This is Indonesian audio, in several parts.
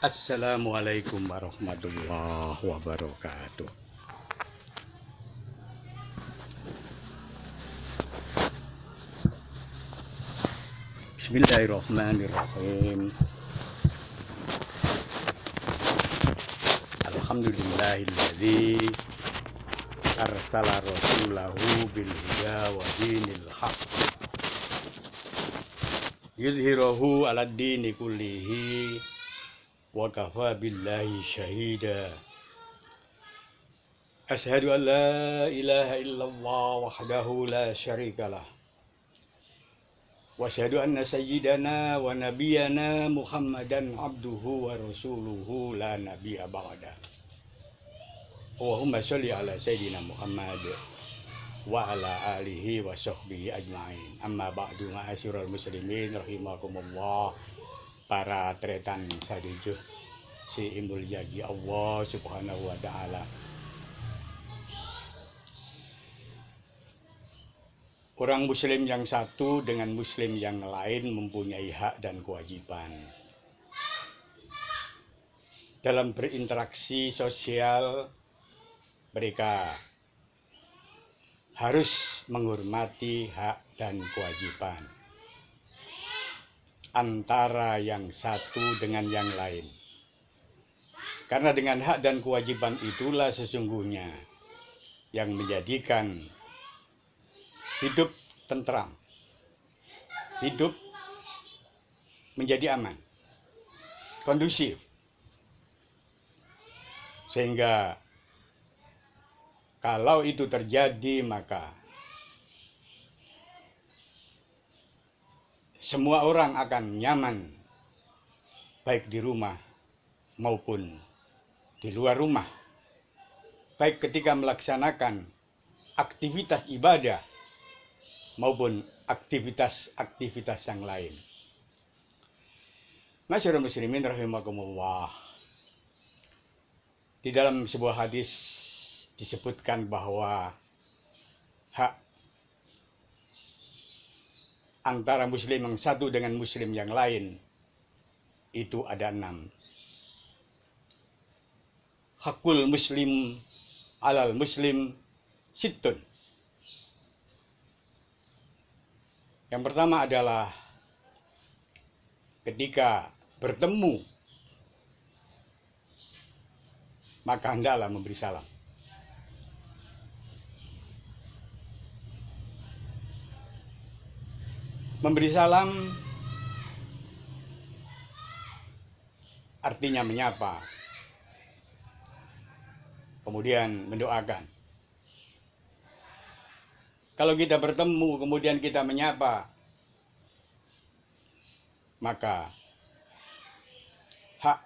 Assalamualaikum warahmatullahi wabarakatuh. Bismillahirrahmanirrahim. Alhamdulillahilladzi arsala rasulahu bil huda wa dinil haq yudhhirahu 'alad dini kullihi wa kafa billahi syahida. Asyhadu an la ilaha illallah wahdahu la syarikalah wa asyhadu anna sayyidana wa nabiyyana Muhammadan abduhu wa rasuluhu la nabiyya ba'da. Allahumma sholli ala sayyidina Muhammad wa ala alihi wa sahbihi ajma'in. Amma ba'du, ma'asyiral muslimin rahimakumullah. Para tretan sadujuh si imbul jagi Allah subhanahu wa ta'ala. Orang muslim yang satu dengan muslim yang lain mempunyai hak dan kewajiban. Dalam berinteraksi sosial, mereka harus menghormati hak dan kewajiban antara yang satu dengan yang lain. Karena dengan hak dan kewajiban itulah sesungguhnya yang menjadikan hidup tentram, hidup menjadi aman, kondusif. Sehingga kalau itu terjadi, maka semua orang akan nyaman, baik di rumah maupun di luar rumah, baik ketika melaksanakan aktivitas ibadah maupun aktivitas-aktivitas yang lain. Masyarul muslimin rahimakumullah. Di dalam sebuah hadis disebutkan bahwa hak antara muslim yang satu dengan muslim yang lain itu ada 6. Hakul muslim alal muslim sittun. Yang pertama adalah ketika bertemu maka hendaklah memberi salam. Memberi salam artinya menyapa, kemudian mendoakan. Kalau kita bertemu kemudian kita menyapa, maka hak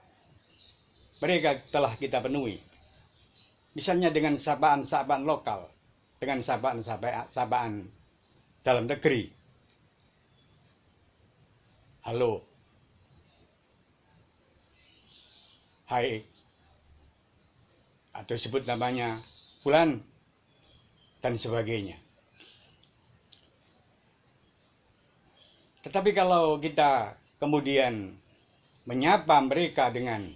mereka telah kita penuhi. Misalnya dengan sapaan-sapaan lokal, dengan sapaan dalam negeri. Halo, hai, atau sebut namanya fulan dan sebagainya. Tetapi kalau kita kemudian menyapa mereka dengan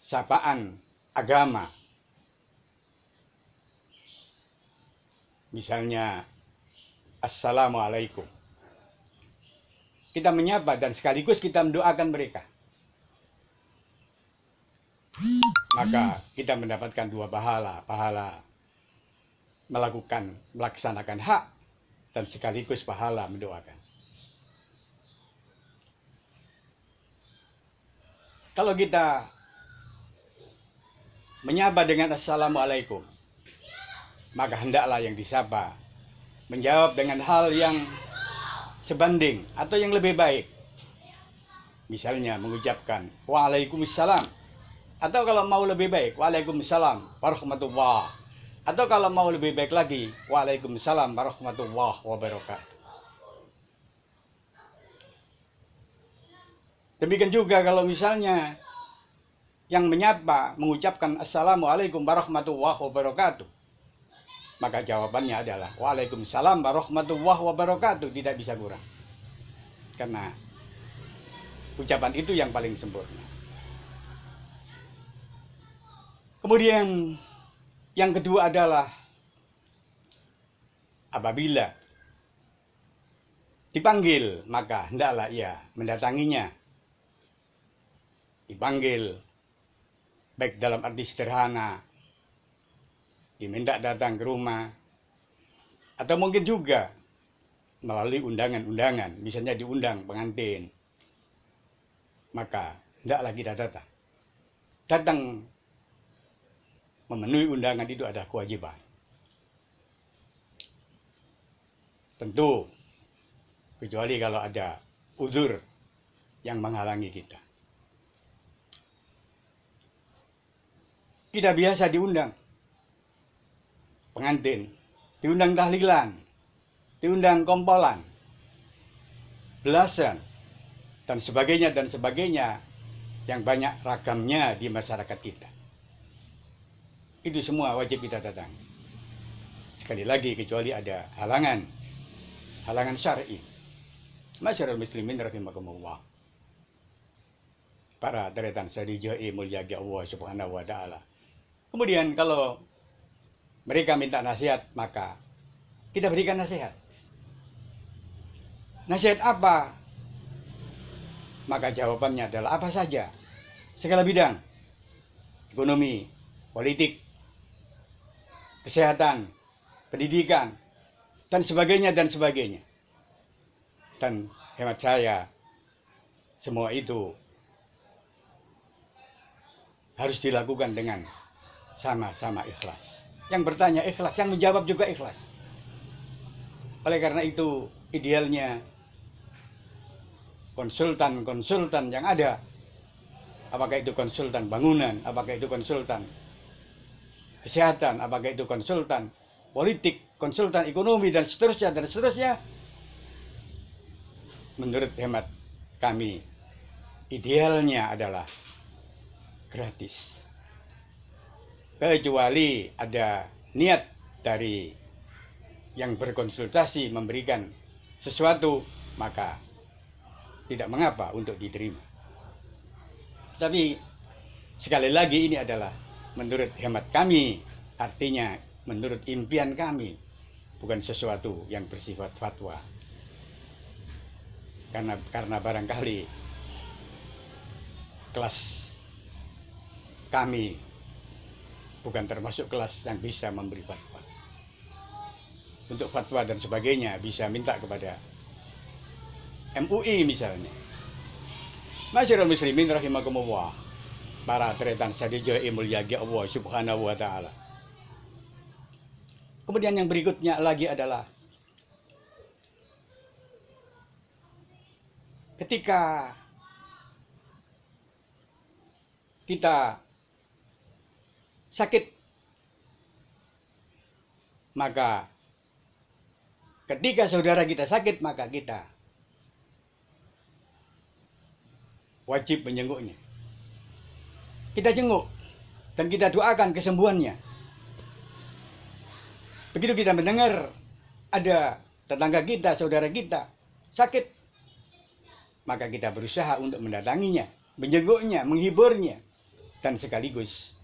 sapaan agama, misalnya assalamualaikum, kita menyapa dan sekaligus kita mendoakan mereka, maka kita mendapatkan 2 pahala. Pahala melaksanakan hak dan sekaligus pahala mendoakan. Kalau kita menyapa dengan assalamualaikum, maka hendaklah yang disapa menjawab dengan hal yang sebanding atau yang lebih baik. Misalnya mengucapkan waalaikumsalam, atau kalau mau lebih baik waalaikumsalam warahmatullah, atau kalau mau lebih baik lagi waalaikumsalam warahmatullahi wabarakatuh. Demikian juga kalau misalnya yang menyapa mengucapkan assalamualaikum warahmatullahi wabarakatuh, maka jawabannya adalah waalaikumsalam warahmatullahi wabarakatuh, tidak bisa kurang. karena ucapan itu yang paling sempurna. Kemudian yang kedua adalah apabila dipanggil, maka hendaklah ia mendatanginya. Dipanggil, baik dalam arti sederhana, diminta datang ke rumah, atau mungkin juga melalui undangan-undangan, misalnya diundang pengantin, maka hendaklah kita datang. Datang memenuhi undangan itu adalah kewajiban. Tentu, kecuali kalau ada uzur yang menghalangi kita. Kita biasa diundang pengantin, diundang tahlilan, diundang kompolan, belasan, dan sebagainya yang banyak ragamnya di masyarakat kita. Itu semua wajib kita datang. Sekali lagi, kecuali ada halangan syar'i. Masyarul muslimin rahimakumullah. Para deretan sadijai mulia Allah Subhanahu wa taala. Kemudian kalau mereka minta nasihat, maka kita berikan nasihat. Nasihat apa? Maka jawabannya adalah apa saja. Segala bidang. Ekonomi, politik, kesehatan, pendidikan, dan sebagainya. Dan hemat saya, semua itu harus dilakukan dengan sama-sama ikhlas. Yang bertanya ikhlas, yang menjawab juga ikhlas. Oleh karena itu, idealnya konsultan yang ada, apakah itu konsultan bangunan, apakah itu konsultan kesehatan, apakah itu konsultan politik, konsultan ekonomi, dan seterusnya, menurut hemat kami, idealnya adalah gratis. Kecuali ada niat dari yang berkonsultasi memberikan sesuatu, maka tidak mengapa untuk diterima. Tapi sekali lagi, ini adalah menurut hemat kami, artinya menurut impian kami, bukan sesuatu yang bersifat fatwa. Karena barangkali kelas kami bukan termasuk kelas yang bisa memberi fatwa. Untuk fatwa dan sebagainya bisa minta kepada MUI misalnya. Masyarul muslimin rahimakumullah. Para tretan sadijai mulia Allah Subhanahu wa taala. Kemudian yang berikutnya lagi adalah ketika kita sakit, maka ketika saudara kita sakit, maka kita wajib menjenguknya. Kita jenguk dan kita doakan kesembuhannya. Begitu kita mendengar ada tetangga kita, saudara kita sakit, maka kita berusaha untuk mendatanginya, menjenguknya, menghiburnya, dan sekaligus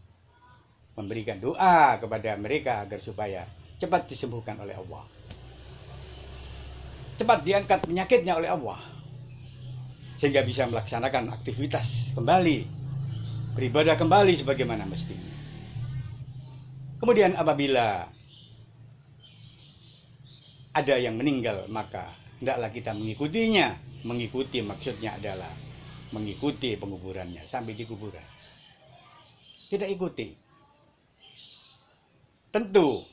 memberikan doa kepada mereka agar supaya cepat disembuhkan oleh Allah. Cepat diangkat penyakitnya oleh Allah. Sehingga bisa melaksanakan aktivitas kembali, beribadah kembali sebagaimana mestinya. Kemudian apabila ada yang meninggal, maka hendaklah kita mengikutinya. Mengikuti maksudnya adalah mengikuti penguburannya sampai di kuburan. Kita ikuti. Tentu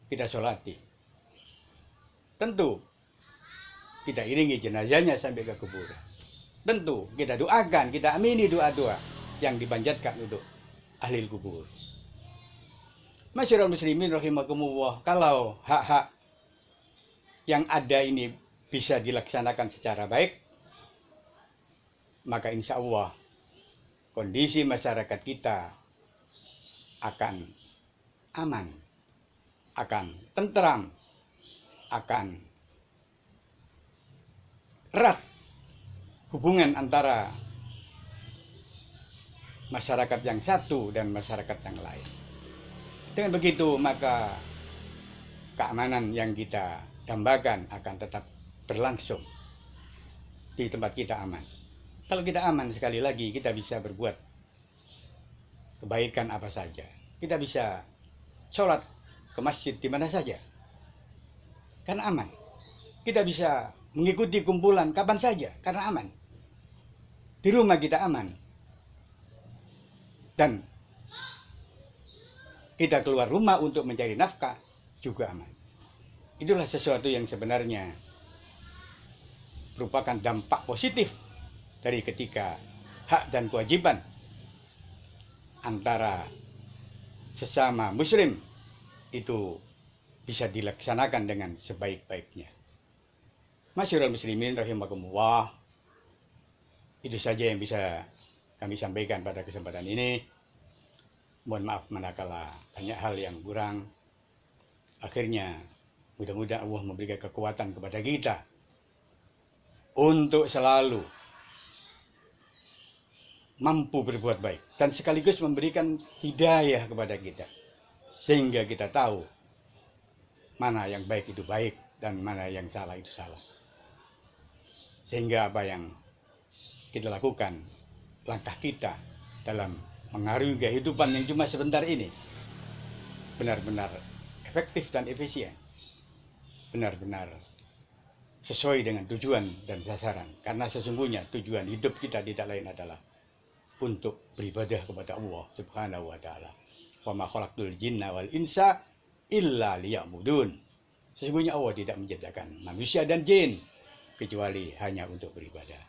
kita sholati. Tentu kita iringi jenazahnya sampai ke kuburan. Tentu kita doakan, kita amini doa-doa yang dipanjatkan untuk ahli kubur. Masyarul muslimin rahimakumullah, kalau hak-hak yang ada ini bisa dilaksanakan secara baik, maka insya Allah kondisi masyarakat kita akan aman, akan tentram, akan erat hubungan antara masyarakat yang satu dan masyarakat yang lain. Dengan begitu, maka keamanan yang kita dambakan akan tetap berlangsung di tempat kita aman. Kalau kita aman, sekali lagi kita bisa berbuat kebaikan apa saja. Kita bisa sholat ke masjid di mana saja, karena aman. Kita bisa mengikuti kumpulan kapan saja, karena aman. Di rumah kita aman. Dan kita keluar rumah untuk mencari nafkah juga aman. Itulah sesuatu yang sebenarnya merupakan dampak positif dari ketika hak dan kewajiban antara sesama muslim itu bisa dilaksanakan dengan sebaik-baiknya. Masyarul muslimin rahimakumullah, itu saja yang bisa kami sampaikan pada kesempatan ini. Mohon maaf manakala banyak hal yang kurang. Akhirnya mudah-mudahan Allah memberikan kekuatan kepada kita untuk selalu mampu berbuat baik dan sekaligus memberikan hidayah kepada kita, sehingga kita tahu mana yang baik itu baik dan mana yang salah itu salah. Sehingga apa yang kita lakukan, langkah kita dalam mengarungi kehidupan yang cuma sebentar ini benar-benar efektif dan efisien, benar-benar sesuai dengan tujuan dan sasaran. Karena sesungguhnya tujuan hidup kita tidak lain adalah untuk beribadah kepada Allah Subhanahu wa taala. Wa ma khalaqtul jinna wal insa illa liya'budun. Sesungguhnya Allah tidak menciptakan manusia dan jin kecuali hanya untuk beribadah.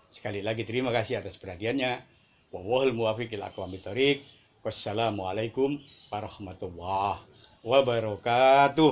Sekali lagi terima kasih atas perhatiannya. Wallahul muwaffiq ila aqwamit thoriq. Wassalamualaikum warahmatullahi wabarakatuh.